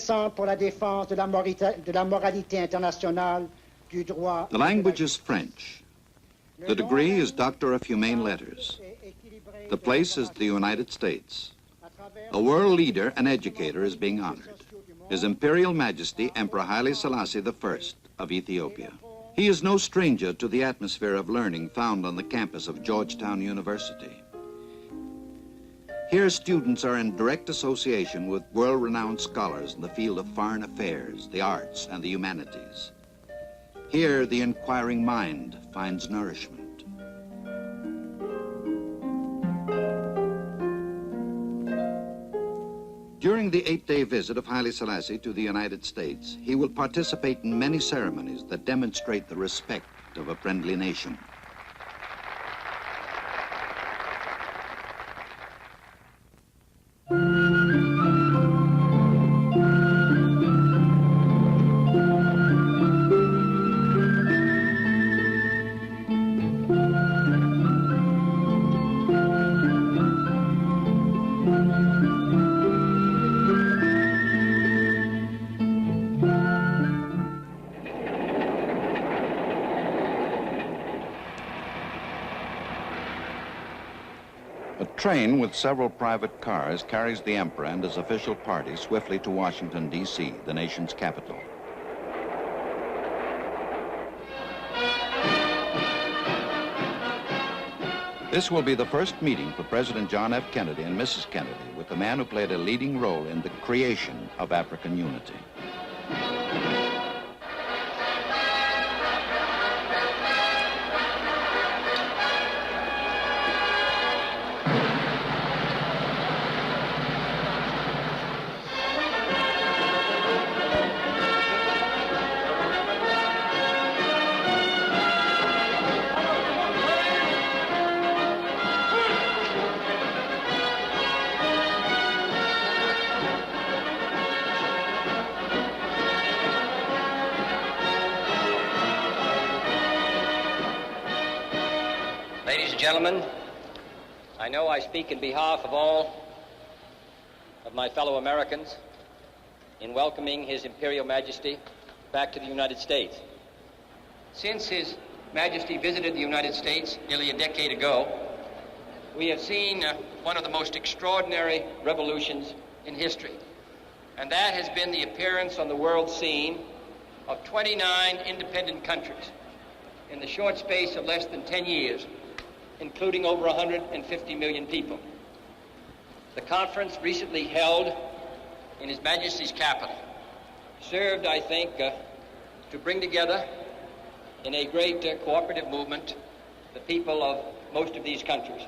Centre pour la défense de la moralité internationale du droit. The language is French. The degree is Doctor of Humane Letters. The place is the United States. A world leader and educator is being honored. His Imperial Majesty Emperor Haile Selassie I of Ethiopia. He is no stranger to the atmosphere of learning found on the campus of Georgetown University. Here, students are in direct association with world-renowned scholars in the field of foreign affairs, the arts, and the humanities. Here, the inquiring mind finds nourishment. During the 8-day visit of Haile Selassie to the United States, he will participate in many ceremonies that demonstrate the respect of a friendly nation. A train with several private cars carries the Emperor and his official party swiftly to Washington, D.C., the nation's capital. This will be the first meeting for President John F. Kennedy and Mrs. Kennedy with the man who played a leading role in the creation of African unity. Ladies and gentlemen, I know I speak in behalf of all of my fellow Americans in welcoming His Imperial Majesty back to the United States. Since His Majesty visited the United States nearly a decade ago, we have seen one of the most extraordinary revolutions in history, and that has been the appearance on the world scene of 29 independent countries in the short space of less than 10 years, including over 150 million people. The conference recently held in His Majesty's capital served, I think, to bring together in a great cooperative movement the people of most of these countries.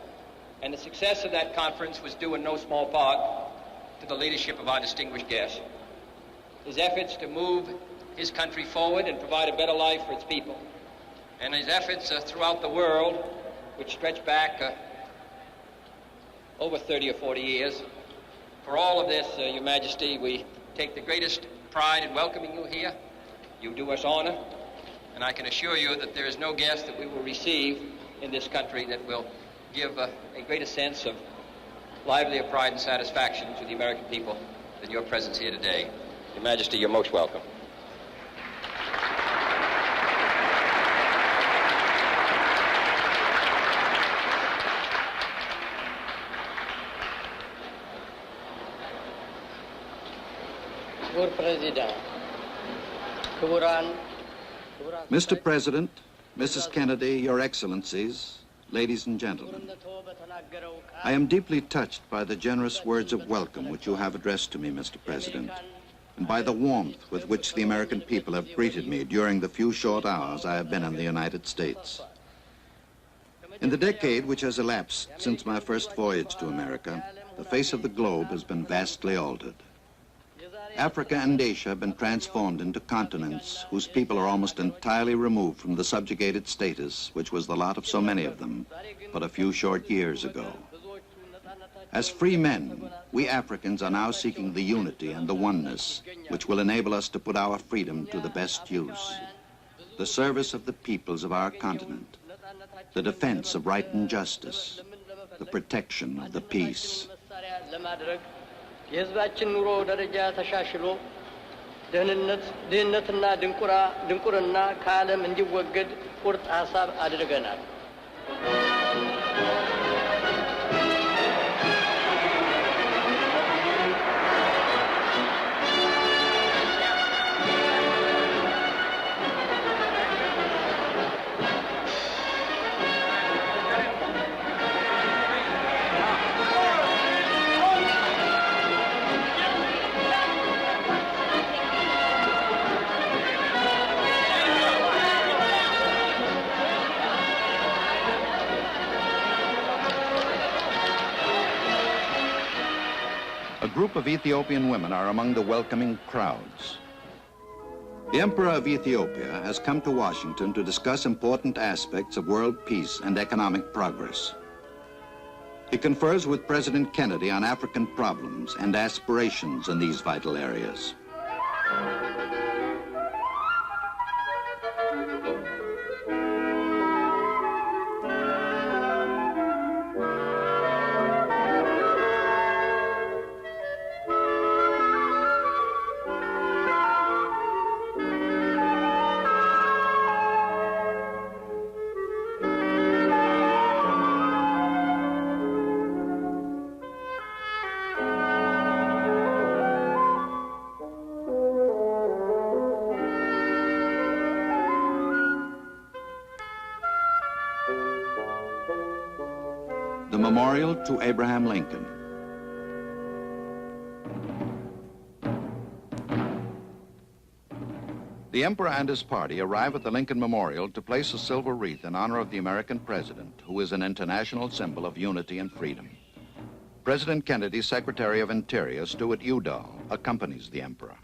And the success of that conference was due in no small part to the leadership of our distinguished guest. His efforts to move his country forward and provide a better life for its people, and his efforts throughout the world, which stretch back over 30 or 40 years. For all of this, Your Majesty, we take the greatest pride in welcoming you here. You do us honor, and I can assure you that there is no guest that we will receive in this country that will give a greater sense of livelier pride and satisfaction to the American people than your presence here today. Your Majesty, you're most welcome. Mr. President, Mrs. Kennedy, Your Excellencies, ladies and gentlemen, I am deeply touched by the generous words of welcome which you have addressed to me, Mr. President, and by the warmth with which the American people have greeted me during the few short hours I have been in the United States. In the decade which has elapsed since my first voyage to America, the face of the globe has been vastly altered. Africa and Asia have been transformed into continents whose people are almost entirely removed from the subjugated status which was the lot of so many of them but a few short years ago. As free men, we Africans are now seeking the unity and the oneness which will enable us to put our freedom to the best use. The service of the peoples of our continent, the defense of right and justice, the protection of the peace. የህዝባችን ኑሮ ደረጃ ተሻሽሎ ድህነትና ድንቁርና ከዓለም እንዲወገድ ቁርጥ ሐሳብ አድርገናል። A group of Ethiopian women are among the welcoming crowds. The Emperor of Ethiopia has come to Washington to discuss important aspects of world peace and economic progress. He confers with President Kennedy on African problems and aspirations in these vital areas. The Memorial to Abraham Lincoln. The Emperor and his party arrive at the Lincoln Memorial to place a silver wreath in honor of the American president, who is an international symbol of unity and freedom. President Kennedy's Secretary of Interior, Stuart Udall, accompanies the Emperor.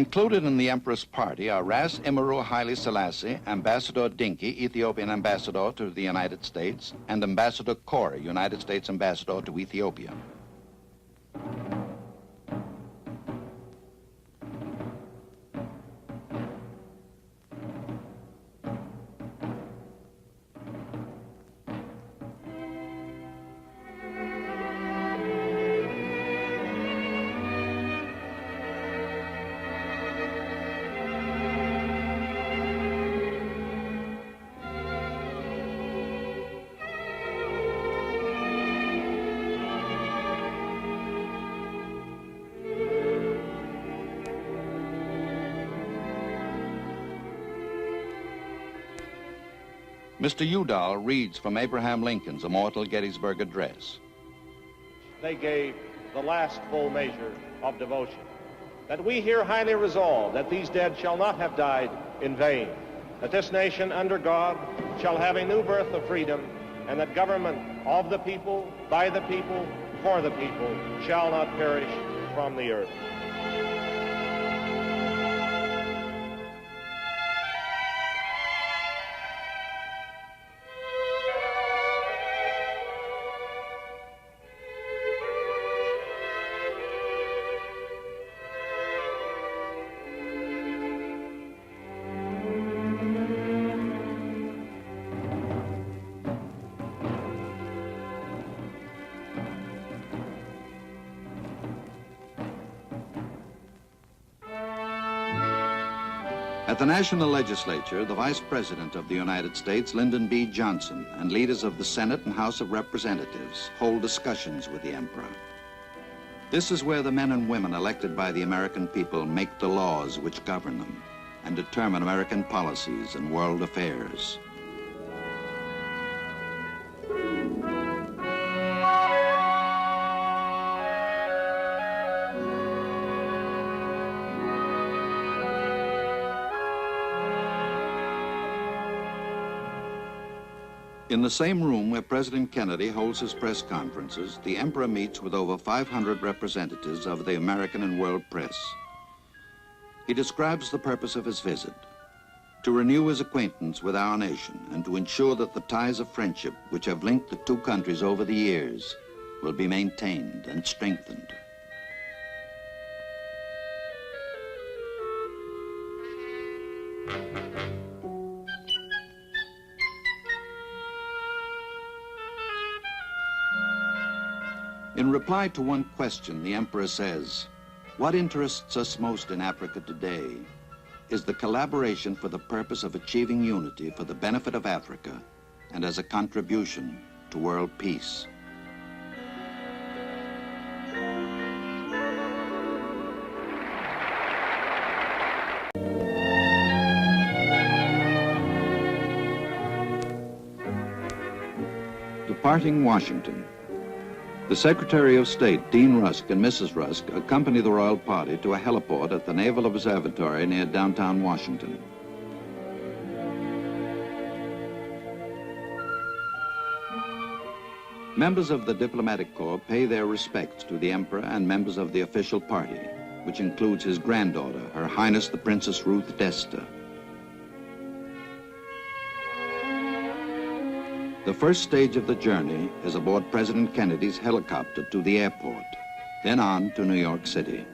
Included in the Emperor's party are Ras Imru Haile Selassie, Ambassador Dinky, Ethiopian Ambassador to the United States, and Ambassador Corey, United States Ambassador to Ethiopia. Mr. Udall reads from Abraham Lincoln's immortal Gettysburg Address. They gave the last full measure of devotion. That we here highly resolve that these dead shall not have died in vain, that this nation under God shall have a new birth of freedom, and that government of the people, by the people, for the people, shall not perish from the earth. At the National Legislature, the Vice President of the United States, Lyndon B. Johnson, and leaders of the Senate and House of Representatives hold discussions with the Emperor. This is where the men and women elected by the American people make the laws which govern them and determine American policies and world affairs. In the same room where President Kennedy holds his press conferences, the Emperor meets with over 500 representatives of the American and world press. He describes the purpose of his visit: to renew his acquaintance with our nation and to ensure that the ties of friendship which have linked the two countries over the years will be maintained and strengthened. In reply to one question, the Emperor says, What interests us most in Africa today is the collaboration for the purpose of achieving unity for the benefit of Africa and as a contribution to world peace. Departing Washington, the Secretary of State, Dean Rusk, and Mrs. Rusk accompany the royal party to a heliport at the Naval Observatory near downtown Washington. Members of the diplomatic corps pay their respects to the Emperor and members of the official party, which includes his granddaughter, Her Highness the Princess Ruth d'Este. The first stage of the journey is aboard President Kennedy's helicopter to the airport, then on to New York City.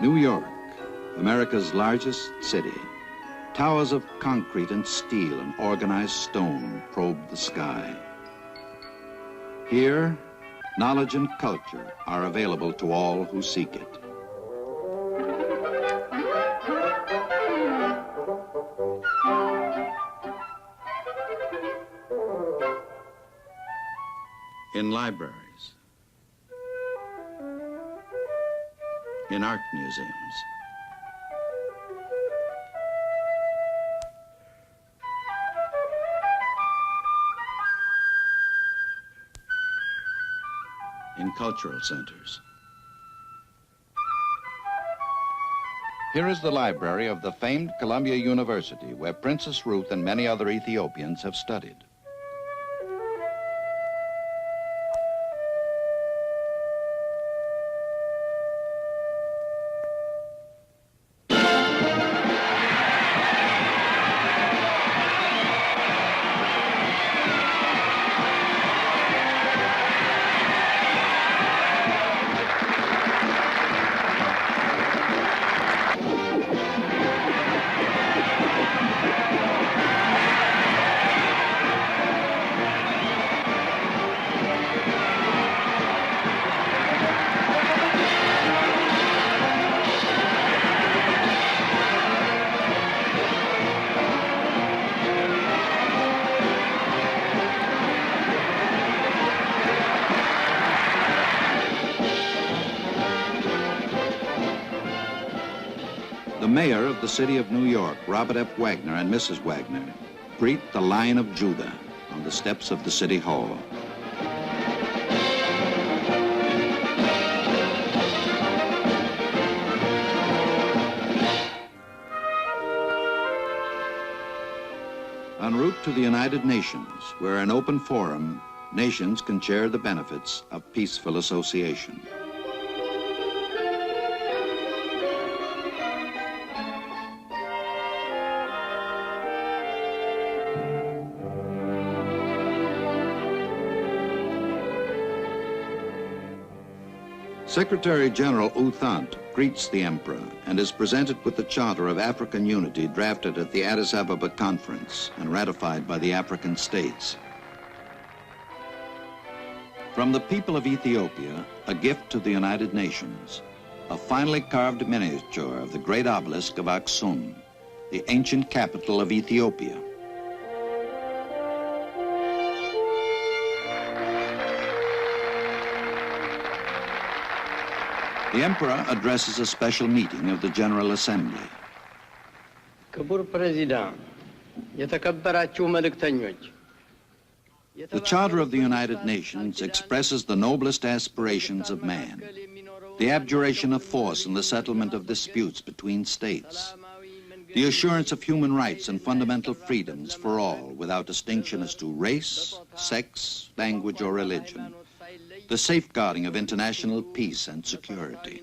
New York, America's largest city. Towers of concrete and steel and organized stone probe the sky. Here, knowledge and culture are available to all who seek it. In libraries, in art museums, in cultural centers. Here is the library of the famed Columbia University, where Princess Ruth and many other Ethiopians have studied. The mayor of the city of New York, Robert F. Wagner, and Mrs. Wagner greet the Lion of Judah on the steps of the City Hall. En route to the United Nations, where an open forum, nations can share the benefits of peaceful association. Secretary General U Thant greets the Emperor and is presented with the Charter of African Unity drafted at the Addis Ababa Conference and ratified by the African states. From the people of Ethiopia, a gift to the United Nations, a finely carved miniature of the great obelisk of Aksum, the ancient capital of Ethiopia. The Emperor addresses a special meeting of the General Assembly. ክቡር ፕሬዚዳንት፣ የተከበራችሁ መልእክተኞች፣ The Charter of the United Nations expresses the noblest aspirations of man, the abjuration of force in the settlement of disputes between states, the assurance of human rights and fundamental freedoms for all without distinction as to race, sex, language, or religion, the safeguarding of international peace and security.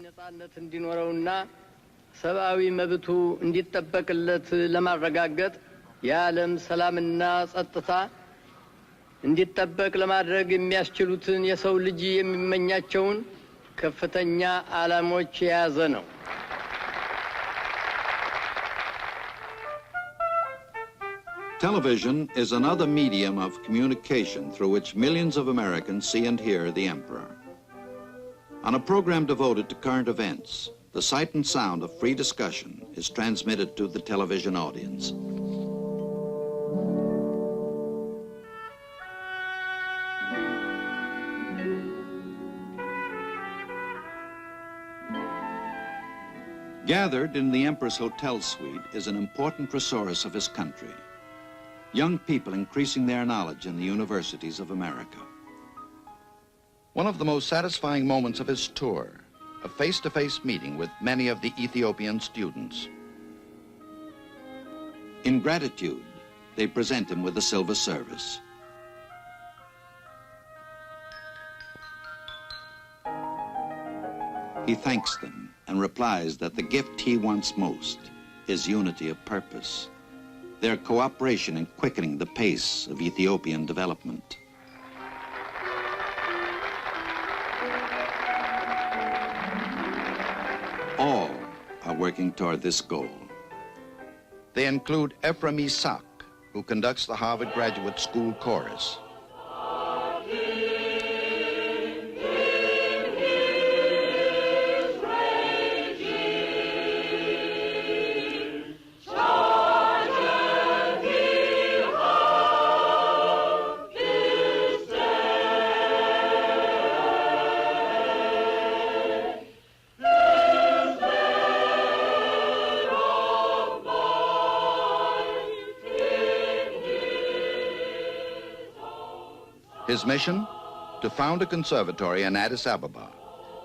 ሰብአዊ መብቱ እንዲጠበቅለት ለማረጋገጥ የዓለም ሰላምና ጸጥታ እንዲጠበቅ ለማድረግ የሚያስችሉትን የሰው ልጅ የሚመኛቸውን ከፍተኛ ዓላማዎች የያዘ ነው። Television is another medium of communication through which millions of Americans see and hear the emperor. On a program devoted to current events, the sight and sound of free discussion is transmitted to the television audience. Gathered in the Emperor's hotel suite is an important resource of his country. Young people increasing their knowledge in the universities of America. One of the most satisfying moments of his tour, a face-to-face meeting with many of the Ethiopian students. In gratitude, they present him with a silver service. He thanks them and replies that the gift he wants most is unity of purpose, their cooperation in quickening the pace of Ethiopian development. All are working toward this goal. They include Ephraim Isaac, who conducts the Harvard Graduate School Chorus. His mission? To found a conservatory in Addis Ababa,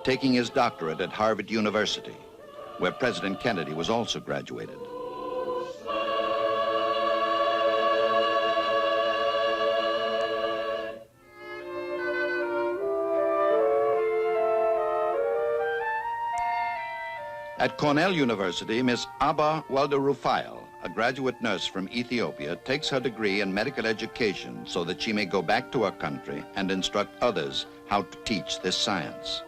taking his doctorate at Harvard University, where President Kennedy was also graduated. At Cornell University, Miss Abba Walder-Rufael, a graduate nurse from Ethiopia, takes her degree in medical education so that she may go back to her country and instruct others how to teach this science.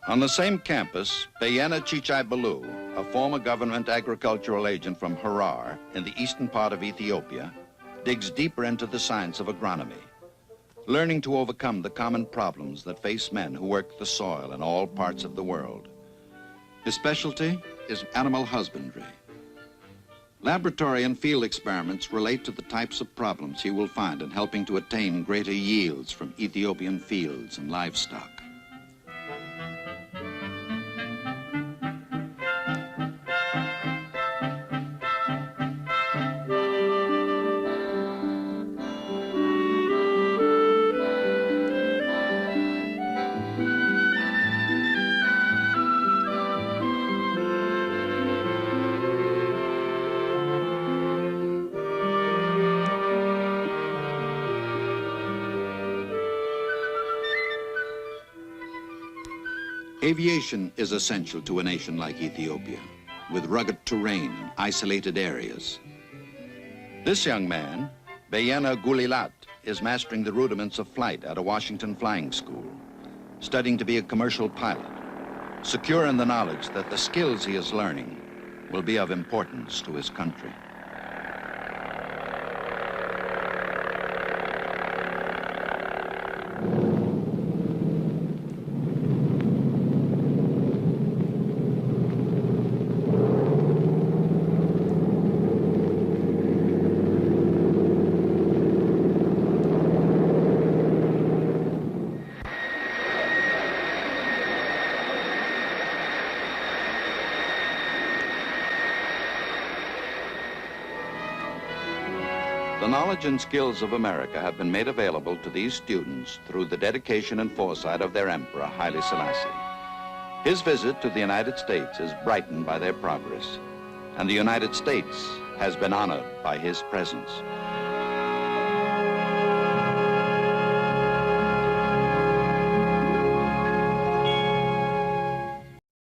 On the same campus, Bayena Chichai-Balu, a former government agricultural agent from Harar in the eastern part of Ethiopia, digs deeper into the science of agronomy, learning to overcome the common problems that face men who work the soil in all parts of the world. His specialty is animal husbandry. Laboratory and field experiments relate to the types of problems he will find in helping to attain greater yields from Ethiopian fields and livestock. Aviation is essential to a nation like Ethiopia, with rugged terrain and isolated areas. This young man, Bayena Gulilat, is mastering the rudiments of flight at a Washington flying school, studying to be a commercial pilot, secure in the knowledge that the skills he is learning will be of importance to his country. The knowledge and skills of America have been made available to these students through the dedication and foresight of their Emperor, Haile Selassie. His visit to the United States is brightened by their progress, and the United States has been honored by his presence.